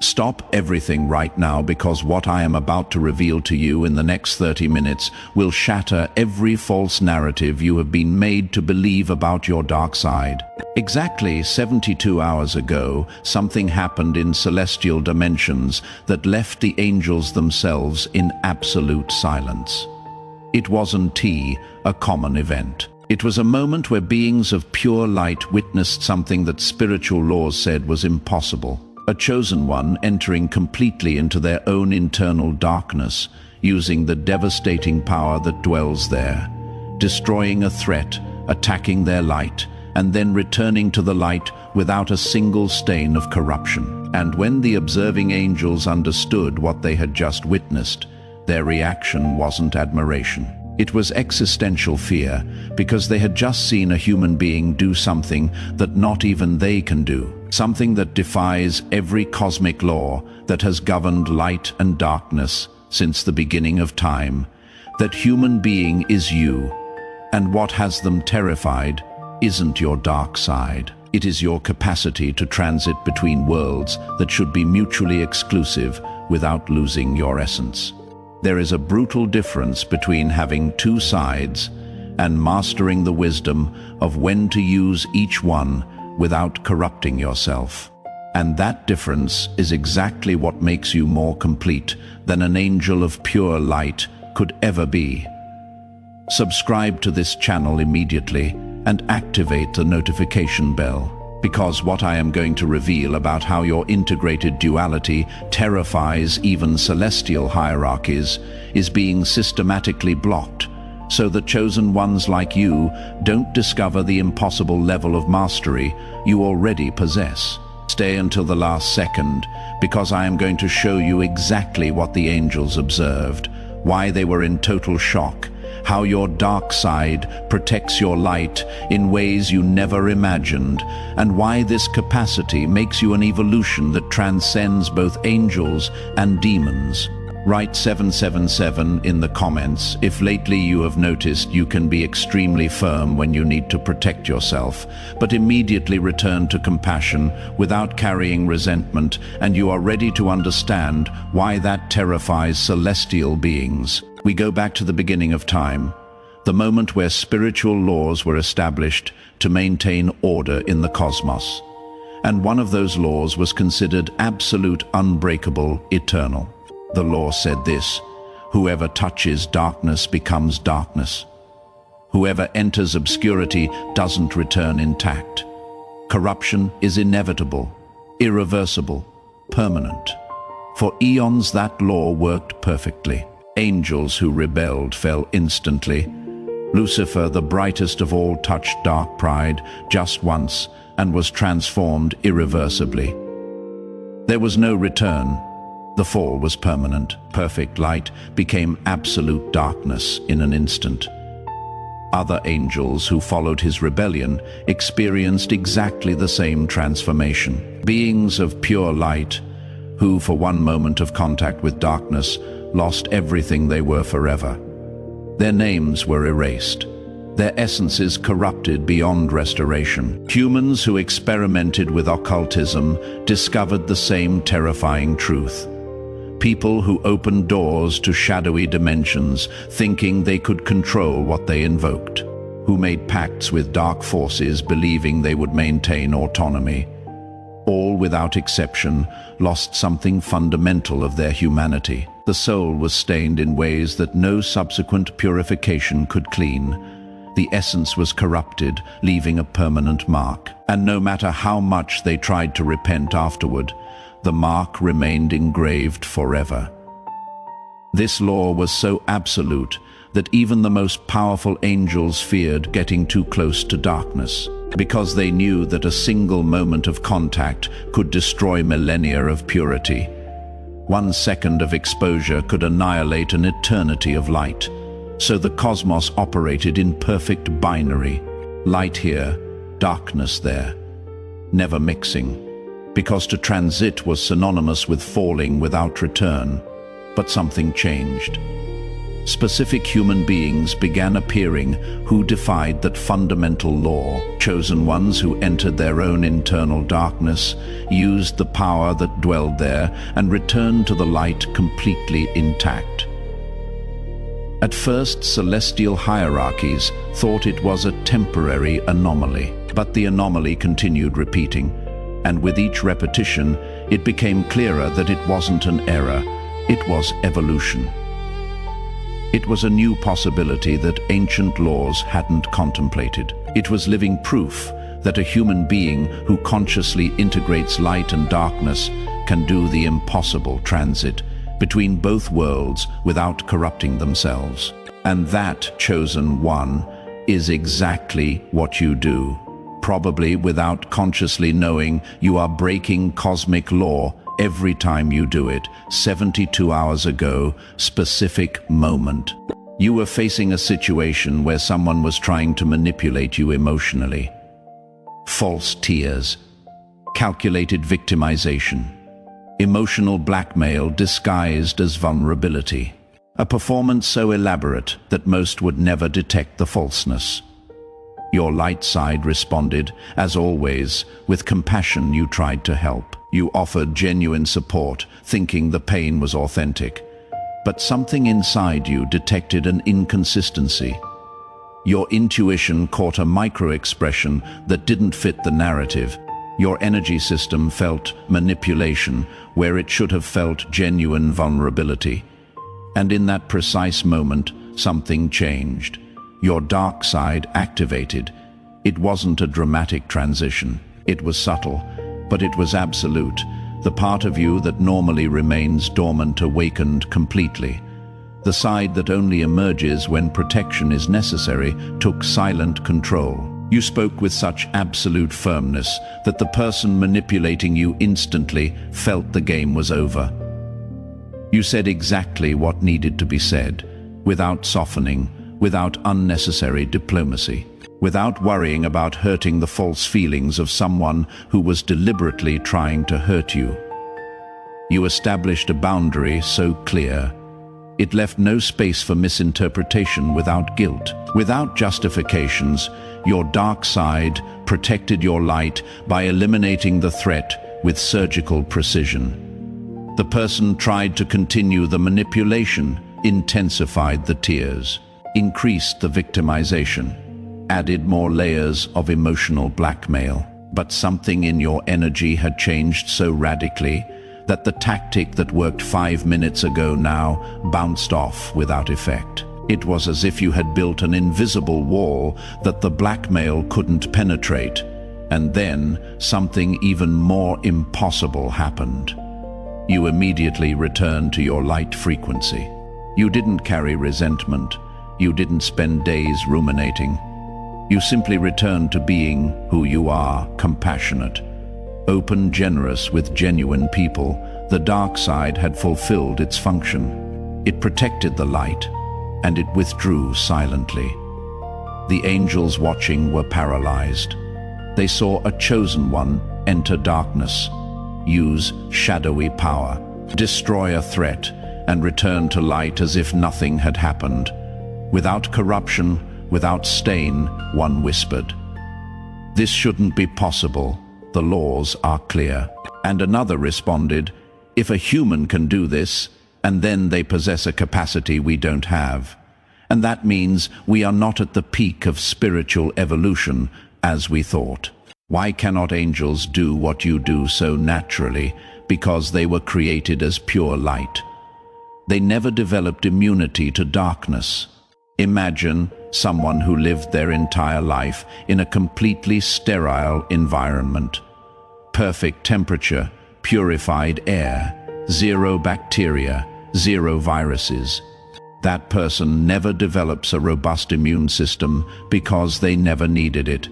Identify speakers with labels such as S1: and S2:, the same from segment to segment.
S1: Stop everything right now, because what I am about to reveal to you in the next 30 minutes will shatter every false narrative you have been made to believe about your dark side. Exactly 72 hours ago, something happened in celestial dimensions that left the angels themselves in absolute silence. It wasn't a common event. It was a moment where beings of pure light witnessed something that spiritual laws said was impossible. A chosen one entering completely into their own internal darkness, using the devastating power that dwells there, destroying a threat, attacking their light, and then returning to the light without a single stain of corruption. And when the observing angels understood what they had just witnessed, their reaction wasn't admiration. It was existential fear, because they had just seen a human being do something that not even they can do. Something that defies every cosmic law that has governed light and darkness since the beginning of time. That human being is you, and what has them terrified isn't your dark side. It is your capacity to transit between worlds that should be mutually exclusive without losing your essence. There is a brutal difference between having two sides and mastering the wisdom of when to use each one without corrupting yourself. And that difference is exactly what makes you more complete than an angel of pure light could ever be. Subscribe to this channel immediately and activate the notification bell, because what I am going to reveal about how your integrated duality terrifies even celestial hierarchies is being systematically blocked, so that chosen ones like you don't discover the impossible level of mastery you already possess. Stay until the last second, because I am going to show you exactly what the angels observed, why they were in total shock, how your dark side protects your light in ways you never imagined, and why this capacity makes you an evolution that transcends both angels and demons. Write 777 in the comments if lately you have noticed you can be extremely firm when you need to protect yourself, but immediately return to compassion without carrying resentment, and you are ready to understand why that terrifies celestial beings. We go back to the beginning of time, the moment where spiritual laws were established to maintain order in the cosmos. And one of those laws was considered absolute, unbreakable, eternal. The law said this: whoever touches darkness becomes darkness. Whoever enters obscurity doesn't return intact. Corruption is inevitable, irreversible, permanent. For eons that law worked perfectly. Angels who rebelled fell instantly. Lucifer, the brightest of all, touched dark pride just once and was transformed irreversibly. There was no return. The fall was permanent. Perfect light became absolute darkness in an instant. Other angels who followed his rebellion experienced exactly the same transformation. Beings of pure light, who for one moment of contact with darkness lost everything they were forever. Their names were erased, their essences corrupted beyond restoration. Humans who experimented with occultism discovered the same terrifying truth. People who opened doors to shadowy dimensions, thinking they could control what they invoked. Who made pacts with dark forces, believing they would maintain autonomy. All, without exception, lost something fundamental of their humanity. The soul was stained in ways that no subsequent purification could clean. The essence was corrupted, leaving a permanent mark. And no matter how much they tried to repent afterward, the mark remained engraved forever. This law was so absolute that even the most powerful angels feared getting too close to darkness, because they knew that a single moment of contact could destroy millennia of purity. 1 second of exposure could annihilate an eternity of light. So the cosmos operated in perfect binary. Light here, darkness there, never mixing. Because to transit was synonymous with falling without return. But something changed. Specific human beings began appearing who defied that fundamental law. Chosen ones who entered their own internal darkness, used the power that dwelled there, and returned to the light completely intact. At first, celestial hierarchies thought it was a temporary anomaly, but the anomaly continued repeating, and with each repetition, it became clearer that it wasn't an error, it was evolution. It was a new possibility that ancient laws hadn't contemplated. It was living proof that a human being who consciously integrates light and darkness can do the impossible transit between both worlds without corrupting themselves. And that, chosen one, is exactly what you do. Probably without consciously knowing, you are breaking cosmic law every time you do it. 72 hours ago, specific moment. You were facing a situation where someone was trying to manipulate you emotionally. False tears, calculated victimization, emotional blackmail disguised as vulnerability. A performance so elaborate that most would never detect the falseness. Your light side responded, as always, with compassion. You tried to help. You offered genuine support, thinking the pain was authentic. But something inside you detected an inconsistency. Your intuition caught a micro-expression that didn't fit the narrative. Your energy system felt manipulation where it should have felt genuine vulnerability. And in that precise moment, something changed. Your dark side activated. It wasn't a dramatic transition. It was subtle, but it was absolute. The part of you that normally remains dormant awakened completely. The side that only emerges when protection is necessary took silent control. You spoke with such absolute firmness that the person manipulating you instantly felt the game was over. You said exactly what needed to be said, without softening, without unnecessary diplomacy, without worrying about hurting the false feelings of someone who was deliberately trying to hurt you. You established a boundary so clear, it left no space for misinterpretation without guilt. Without justifications, your dark side protected your light by eliminating the threat with surgical precision. The person tried to continue the manipulation, intensified the tears, increased the victimization, added more layers of emotional blackmail. But something in your energy had changed so radically that the tactic that worked 5 minutes ago now bounced off without effect. It was as if you had built an invisible wall that the blackmail couldn't penetrate. And then something even more impossible happened. You immediately returned to your light frequency. You didn't carry resentment. You didn't spend days ruminating. You simply returned to being who you are, compassionate, open, generous with genuine people. The dark side had fulfilled its function. It protected the light, and it withdrew silently. The angels watching were paralyzed. They saw a chosen one enter darkness, use shadowy power, destroy a threat, and return to light as if nothing had happened. Without corruption, without stain, one whispered, "This shouldn't be possible. The laws are clear." And another responded, "If a human can do this, and then they possess a capacity we don't have. And that means we are not at the peak of spiritual evolution as we thought. Why cannot angels do what you do so naturally? Because they were created as pure light. They never developed immunity to darkness. Imagine someone who lived their entire life in a completely sterile environment. Perfect temperature, purified air, zero bacteria, zero viruses. That person never develops a robust immune system because they never needed it.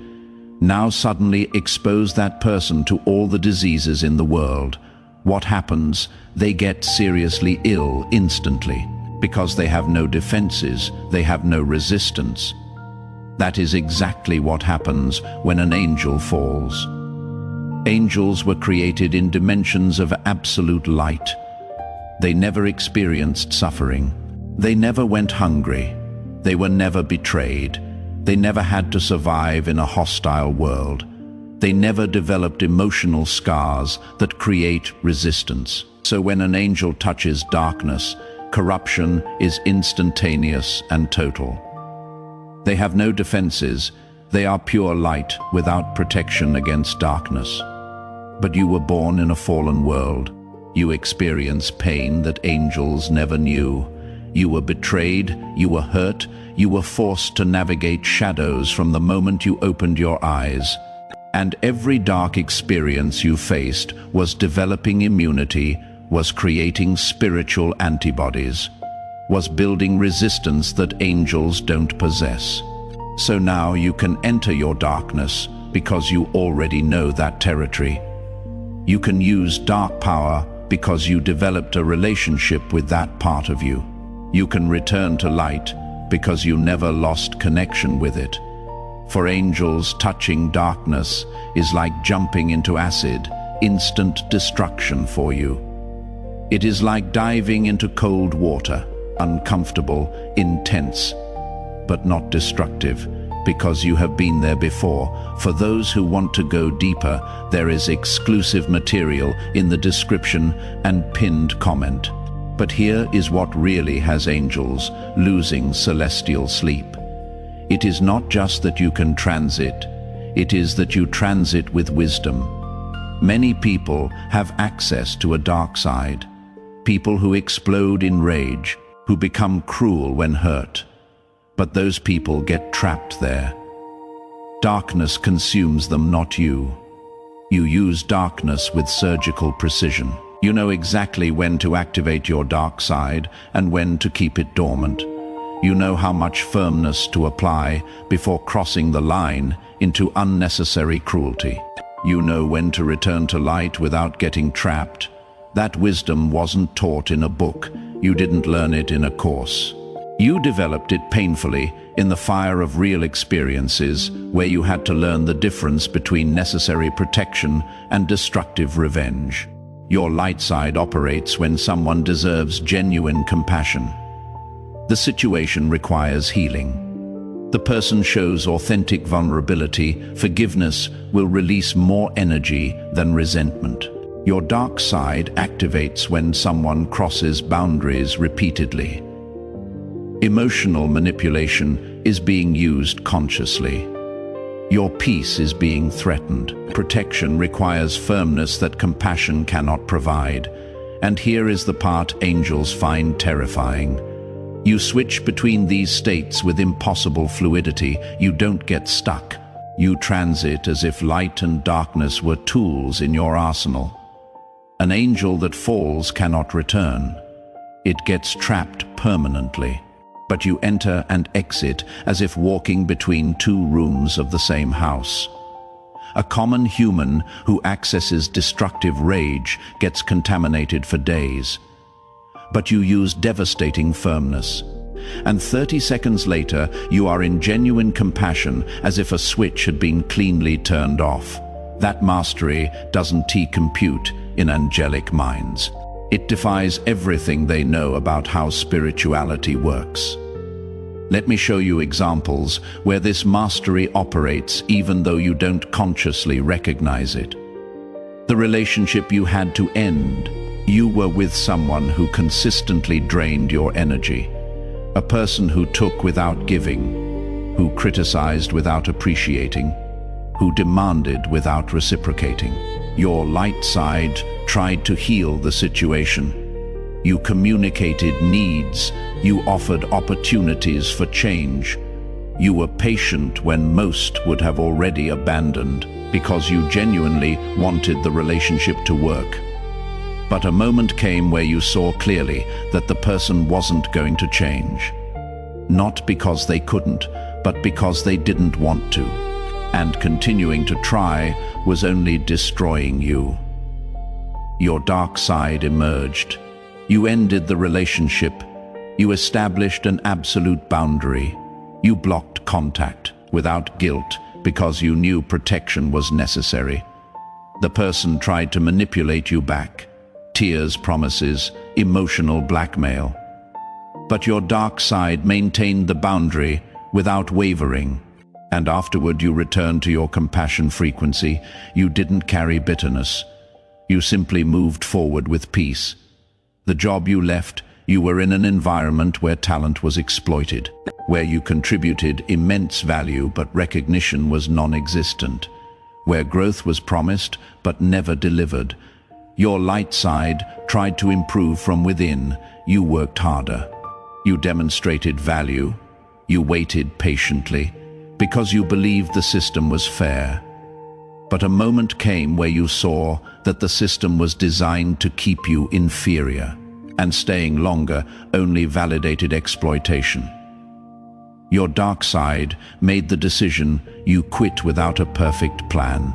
S1: Now suddenly expose that person to all the diseases in the world. What happens? They get seriously ill instantly. Because they have no defenses, they have no resistance. That is exactly what happens when an angel falls. Angels were created in dimensions of absolute light. They never experienced suffering. They never went hungry. They were never betrayed. They never had to survive in a hostile world. They never developed emotional scars that create resistance. So when an angel touches darkness, corruption is instantaneous and total. They have no defenses. They are pure light without protection against darkness. But you were born in a fallen world. You experience pain that angels never knew. You were betrayed, you were hurt, you were forced to navigate shadows from the moment you opened your eyes. And every dark experience you faced was developing immunity, was creating spiritual antibodies, was building resistance that angels don't possess. So now you can enter your darkness because you already know that territory. You can use dark power because you developed a relationship with that part of you. You can return to light because you never lost connection with it. For angels, touching darkness is like jumping into acid, instant destruction for you. It is like diving into cold water, uncomfortable, intense, but not destructive, because you have been there before. For those who want to go deeper, there is exclusive material in the description and pinned comment. But here is what really has angels losing celestial sleep. It is not just that you can transit, it is that you transit with wisdom. Many people have access to a dark side. People who explode in rage, who become cruel when hurt. But those people get trapped there. Darkness consumes them, not you. You use darkness with surgical precision. You know exactly when to activate your dark side and when to keep it dormant. You know how much firmness to apply before crossing the line into unnecessary cruelty. You know when to return to light without getting trapped. That wisdom wasn't taught in a book. You didn't learn it in a course. You developed it painfully in the fire of real experiences, where you had to learn the difference between necessary protection and destructive revenge. Your light side operates when someone deserves genuine compassion. The situation requires healing. The person shows authentic vulnerability. Forgiveness will release more energy than resentment. Your dark side activates when someone crosses boundaries repeatedly. Emotional manipulation is being used consciously. Your peace is being threatened. Protection requires firmness that compassion cannot provide. And here is the part angels find terrifying. You switch between these states with impossible fluidity. You don't get stuck. You transit as if light and darkness were tools in your arsenal. An angel that falls cannot return. It gets trapped permanently. But you enter and exit as if walking between two rooms of the same house. A common human who accesses destructive rage gets contaminated for days. But you use devastating firmness. And 30 seconds later, you are in genuine compassion, as if a switch had been cleanly turned off. That mastery doesn't compute in angelic minds. It defies everything they know about how spirituality works. Let me show you examples where this mastery operates even though you don't consciously recognize it. The relationship you had to end. You were with someone who consistently drained your energy. A person who took without giving, who criticized without appreciating, who demanded without reciprocating. Your light side tried to heal the situation. You communicated needs. You offered opportunities for change. You were patient when most would have already abandoned, because you genuinely wanted the relationship to work. But a moment came where you saw clearly that the person wasn't going to change. Not because they couldn't, but because they didn't want to. And continuing to try was only destroying you. Your dark side emerged. You ended the relationship. You established an absolute boundary. You blocked contact without guilt because you knew protection was necessary. The person tried to manipulate you back. Tears, promises, emotional blackmail. But your dark side maintained the boundary without wavering. And afterward you returned to your compassion frequency. You didn't carry bitterness. You simply moved forward with peace. The job you left, you were in an environment where talent was exploited, where you contributed immense value but recognition was non-existent, where growth was promised but never delivered. Your light side tried to improve from within. You worked harder. You demonstrated value. You waited patiently because you believed the system was fair. But a moment came where you saw that the system was designed to keep you inferior, and staying longer only validated exploitation. Your dark side made the decision. You quit without a perfect plan,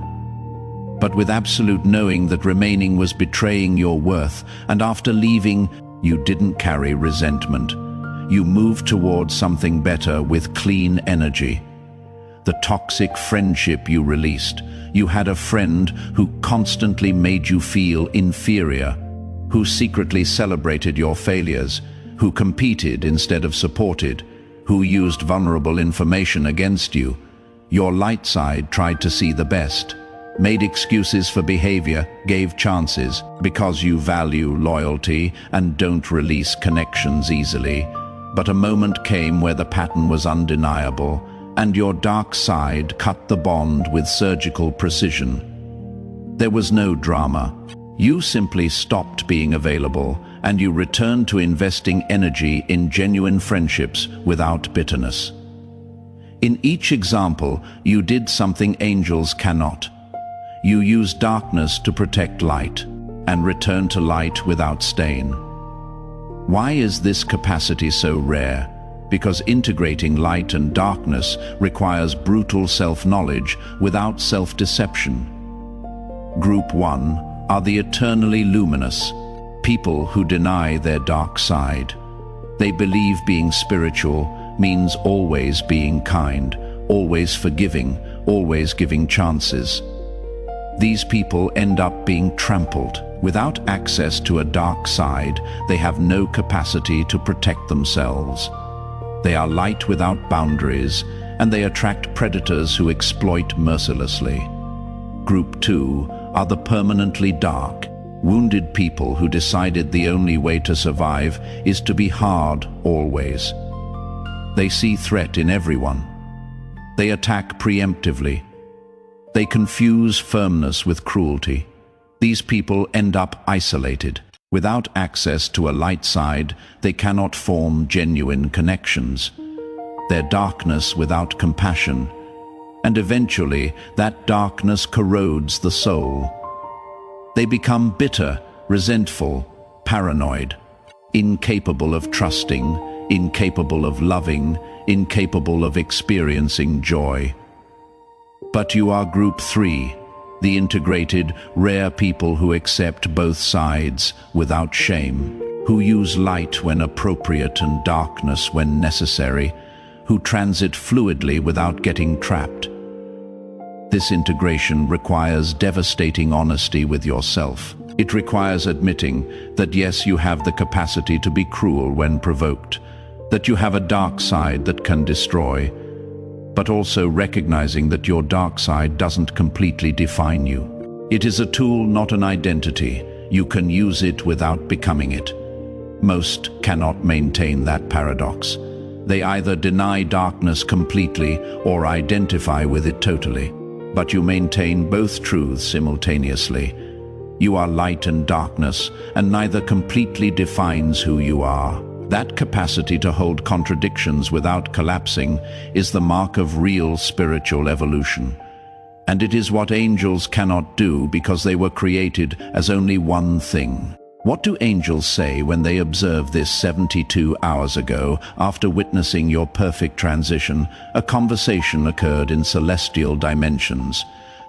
S1: but with absolute knowing that remaining was betraying your worth, and after leaving, you didn't carry resentment. You moved towards something better with clean energy. The toxic friendship you released. You had a friend who constantly made you feel inferior, who secretly celebrated your failures, who competed instead of supported, who used vulnerable information against you. Your light side tried to see the best, made excuses for behavior, gave chances, because you value loyalty and don't release connections easily. But a moment came where the pattern was undeniable, and your dark side cut the bond with surgical precision. There was no drama. You simply stopped being available, and you returned to investing energy in genuine friendships without bitterness. In each example, you did something angels cannot. You used darkness to protect light, and returned to light without stain. Why is this capacity so rare? Because integrating light and darkness requires brutal self-knowledge without self-deception. Group 1 are the eternally luminous, people who deny their dark side. They believe being spiritual means always being kind, always forgiving, always giving chances. These people end up being trampled. Without access to a dark side, they have no capacity to protect themselves. They are light without boundaries, and they attract predators who exploit mercilessly. Group 2 are the permanently dark, wounded people who decided the only way to survive is to be hard always. They see threat in everyone. They attack preemptively. They confuse firmness with cruelty. These people end up isolated. Without access to a light side, they cannot form genuine connections. Their darkness without compassion, and eventually that darkness corrodes the soul. They become bitter, resentful, paranoid, incapable of trusting, incapable of loving, incapable of experiencing joy. But you are group 3. The integrated, rare people who accept both sides without shame, who use light when appropriate and darkness when necessary, who transit fluidly without getting trapped. This integration requires devastating honesty with yourself. It requires admitting that yes, you have the capacity to be cruel when provoked, that you have a dark side that can destroy, but also recognizing that your dark side doesn't completely define you. It is a tool, not an identity. You can use it without becoming it. Most cannot maintain that paradox. They either deny darkness completely or identify with it totally. But you maintain both truths simultaneously. You are light and darkness, and neither completely defines who you are. That capacity to hold contradictions without collapsing is the mark of real spiritual evolution. And it is what angels cannot do because they were created as only one thing. What do angels say when they observe this 72 hours ago after witnessing your perfect transition? A conversation occurred in celestial dimensions.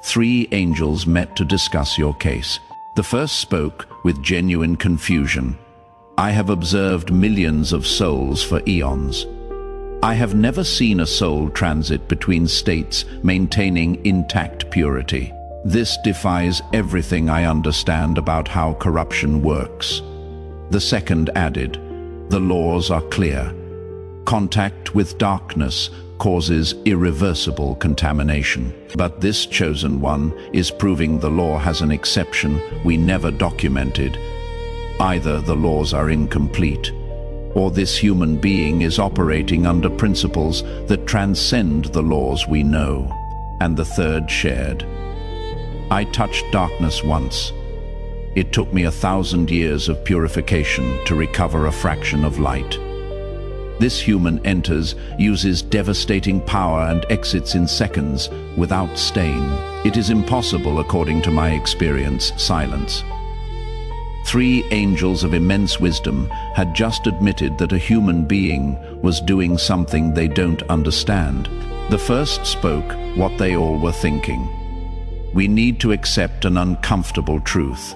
S1: 3 angels met to discuss your case. The first spoke with genuine confusion. I have observed millions of souls for eons. I have never seen a soul transit between states maintaining intact purity. This defies everything I understand about how corruption works. The second added, The laws are clear. Contact with darkness causes irreversible contamination. But this chosen one is proving the law has an exception we never documented. Either the laws are incomplete, or this human being is operating under principles that transcend the laws we know. And the third shared. I touched darkness once. It took me 1,000 years of purification to recover a fraction of light. This human enters, uses devastating power and exits in seconds without stain. It is impossible, according to my experience, silence. 3 angels of immense wisdom had just admitted that a human being was doing something they don't understand. The first spoke what they all were thinking. We need to accept an uncomfortable truth.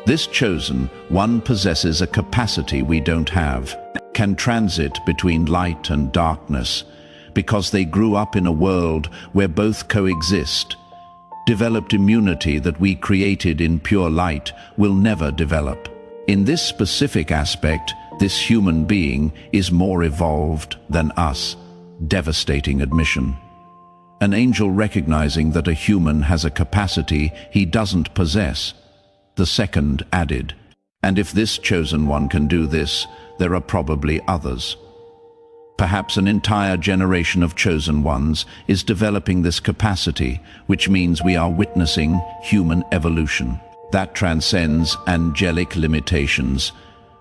S1: This chosen one possesses a capacity we don't have, can transit between light and darkness, because they grew up in a world where both coexist. Developed immunity that we created in pure light will never develop. In this specific aspect, this human being is more evolved than us. Devastating admission. An angel recognizing that a human has a capacity he doesn't possess. The second added, and if this chosen one can do this, there are probably others. Perhaps an entire generation of chosen ones is developing this capacity, which means we are witnessing human evolution. That transcends angelic limitations.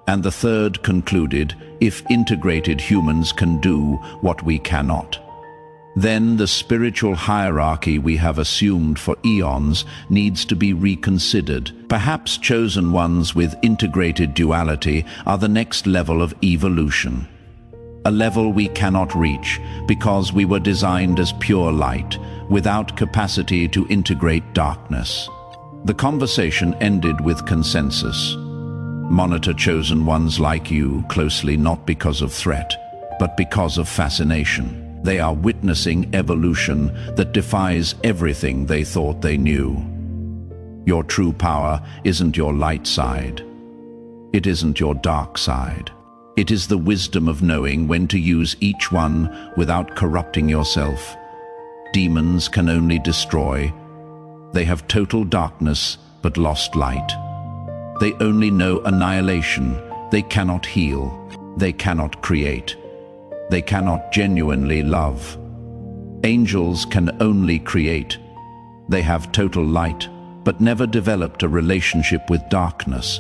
S1: And the third concluded, if integrated humans can do what we cannot, then the spiritual hierarchy we have assumed for eons needs to be reconsidered. Perhaps chosen ones with integrated duality are the next level of evolution. A level we cannot reach because we were designed as pure light, without capacity to integrate darkness. The conversation ended with consensus. Monitor chosen ones like you closely, not because of threat, but because of fascination. They are witnessing evolution that defies everything they thought they knew. Your true power isn't your light side. It isn't your dark side. It is the wisdom of knowing when to use each one without corrupting yourself. Demons can only destroy. They have total darkness but lost light. They only know annihilation. They cannot heal. They cannot create. They cannot genuinely love. Angels can only create. They have total light, but never developed a relationship with darkness.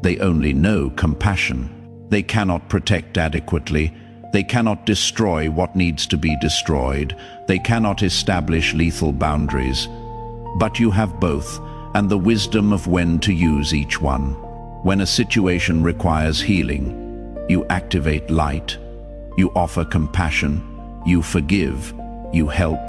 S1: They only know compassion. They cannot protect adequately. They cannot destroy what needs to be destroyed. They cannot establish lethal boundaries. But you have both, and the wisdom of when to use each one. When a situation requires healing, you activate light. You offer compassion, you forgive, you help,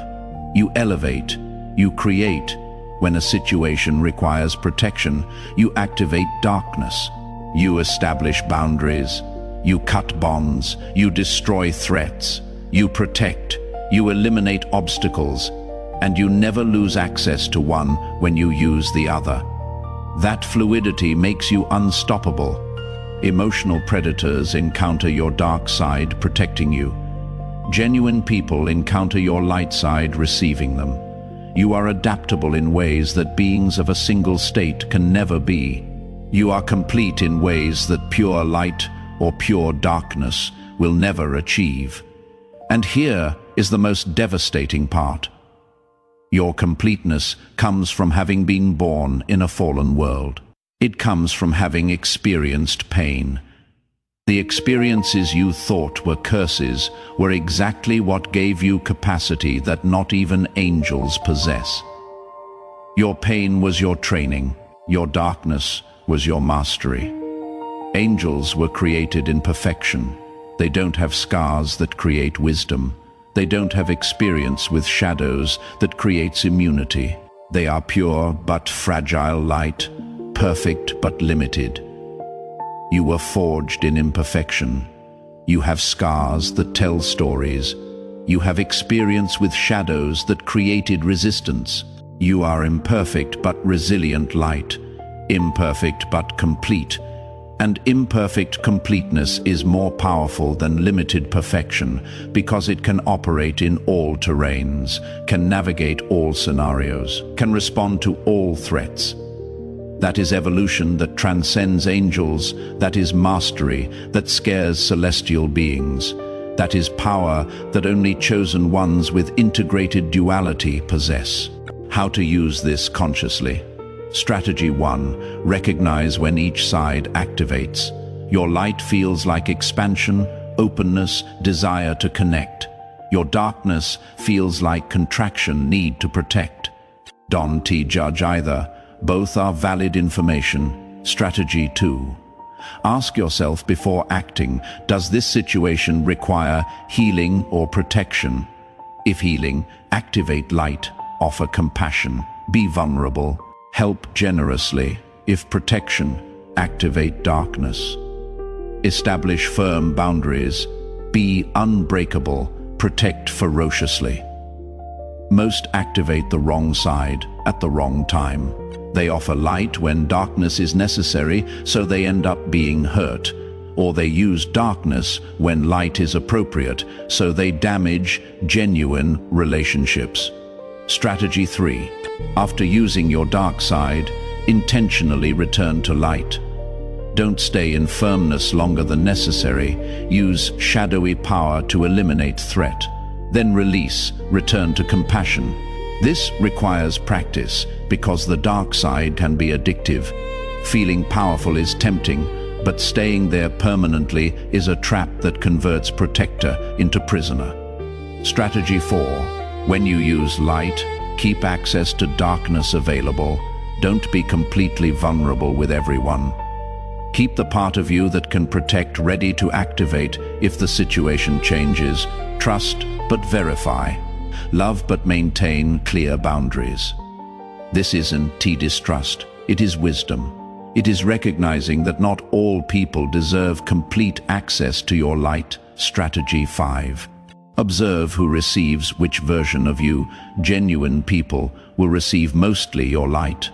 S1: you elevate, you create. When a situation requires protection, you activate darkness. You establish boundaries, you cut bonds, you destroy threats, you protect, you eliminate obstacles, and you never lose access to one when you use the other. That fluidity makes you unstoppable. Emotional predators encounter your dark side, protecting you. Genuine people encounter your light side, receiving them. You are adaptable in ways that beings of a single state can never be. You are complete in ways that pure light or pure darkness will never achieve. And here is the most devastating part. Your completeness comes from having been born in a fallen world. It comes from having experienced pain. The experiences you thought were curses were exactly what gave you capacity that not even angels possess. Your pain was your training. Your darkness was your mastery. Angels were created in perfection. They don't have scars that create wisdom. They don't have experience with shadows that creates immunity. They are pure but fragile light, perfect but limited. You were forged in imperfection. You have scars that tell stories. You have experience with shadows that created resistance. You are imperfect but resilient light, imperfect but complete. And imperfect completeness is more powerful than limited perfection because it can operate in all terrains, can navigate all scenarios, can respond to all threats. That is evolution that transcends angels, that is mastery that scares celestial beings, that is power that only chosen ones with integrated duality possess. How to use this consciously? Strategy 1. Recognize when each side activates. Your light feels like expansion, openness, desire to connect. Your darkness feels like contraction, need to protect. Don't judge either. Both are valid information. Strategy 2. Ask yourself before acting, does this situation require healing or protection? If healing, activate light, offer compassion, be vulnerable. Help generously. If protection, activate darkness. Establish firm boundaries. Be unbreakable. Protect ferociously. Most activate the wrong side at the wrong time. They offer light when darkness is necessary, so they end up being hurt. Or they use darkness when light is appropriate, so they damage genuine relationships. Strategy 3. After using your dark side, intentionally return to light. Don't stay in firmness longer than necessary. Use shadowy power to eliminate threat. Then release, return to compassion. This requires practice because the dark side can be addictive. Feeling powerful is tempting, but staying there permanently is a trap that converts protector into prisoner. Strategy 4. When you use light, keep access to darkness available. Don't be completely vulnerable with everyone. Keep the part of you that can protect ready to activate if the situation changes. Trust but verify. Love but maintain clear boundaries. This isn't distrust, it is wisdom. It is recognizing that not all people deserve complete access to your light. Strategy 5. Observe who receives which version of you. Genuine people will receive mostly your light.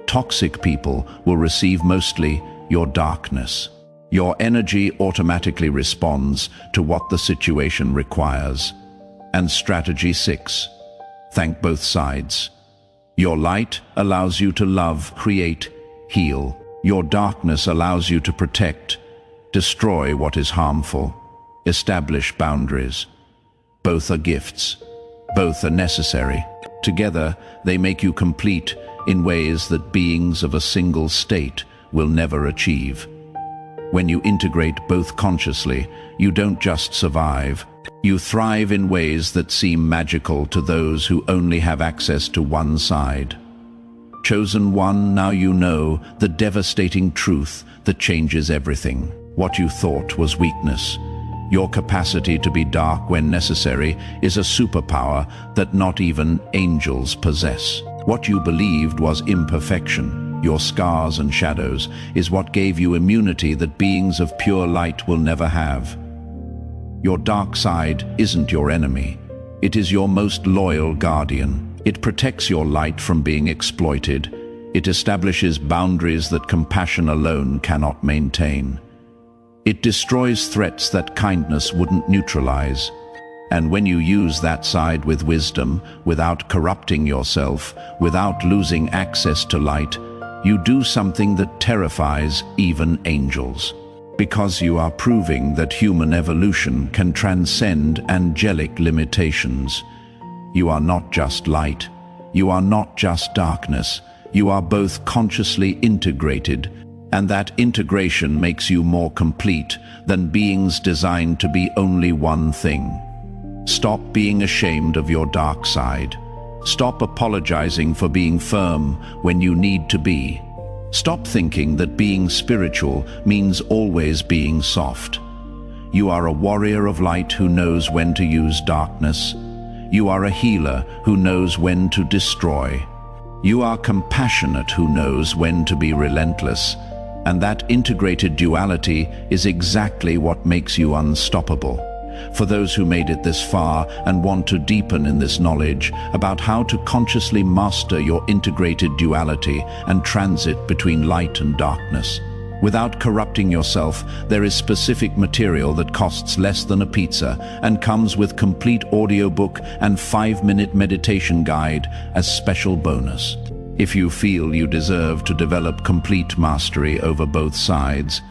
S1: Toxic people will receive mostly your darkness. Your energy automatically responds to what the situation requires. And strategy 6. Thank both sides. Your light allows you to love, create, heal. Your darkness allows you to protect, destroy what is harmful, establish boundaries. Both are gifts. Both are necessary. Together, they make you complete in ways that beings of a single state will never achieve. When you integrate both consciously, you don't just survive. You thrive in ways that seem magical to those who only have access to one side. Chosen one, now you know the devastating truth that changes everything. What you thought was weakness. Your capacity to be dark when necessary is a superpower that not even angels possess. What you believed was imperfection, your scars and shadows, is what gave you immunity that beings of pure light will never have. Your dark side isn't your enemy. It is your most loyal guardian. It protects your light from being exploited. It establishes boundaries that compassion alone cannot maintain. It destroys threats that kindness wouldn't neutralize. And when you use that side with wisdom, without corrupting yourself, without losing access to light, you do something that terrifies even angels. Because you are proving that human evolution can transcend angelic limitations. You are not just light. You are not just darkness. You are both consciously integrated, and that integration makes you more complete than beings designed to be only one thing. Stop being ashamed of your dark side. Stop apologizing for being firm when you need to be. Stop thinking that being spiritual means always being soft. You are a warrior of light who knows when to use darkness. You are a healer who knows when to destroy. You are compassionate who knows when to be relentless. And that integrated duality is exactly what makes you unstoppable. For those who made it this far and want to deepen in this knowledge about how to consciously master your integrated duality and transit between light and darkness, Without corrupting yourself, there is specific material that costs less than a pizza and comes with complete audiobook and 5-minute meditation guide as special bonus. If you feel you deserve to develop complete mastery over both sides,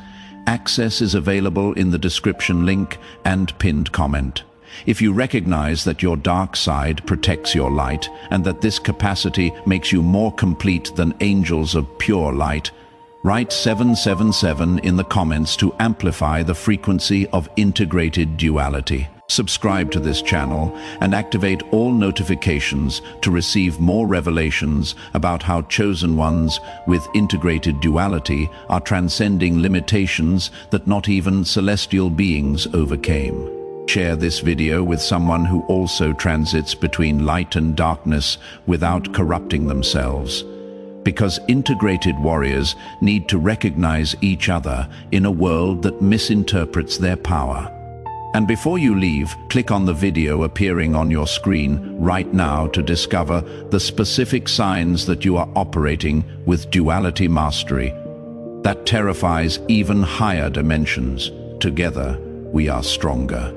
S1: access is available in the description link and pinned comment. If you recognize that your dark side protects your light and that this capacity makes you more complete than angels of pure light, write 777 in the comments to amplify the frequency of integrated duality. Subscribe to this channel and activate all notifications to receive more revelations about how chosen ones with integrated duality are transcending limitations that not even celestial beings overcame. Share this video with someone who also transits between light and darkness without corrupting themselves. Because integrated warriors need to recognize each other in a world that misinterprets their power. And before you leave, click on the video appearing on your screen right now to discover the specific signs that you are operating with duality mastery that terrifies even higher dimensions. Together, we are stronger.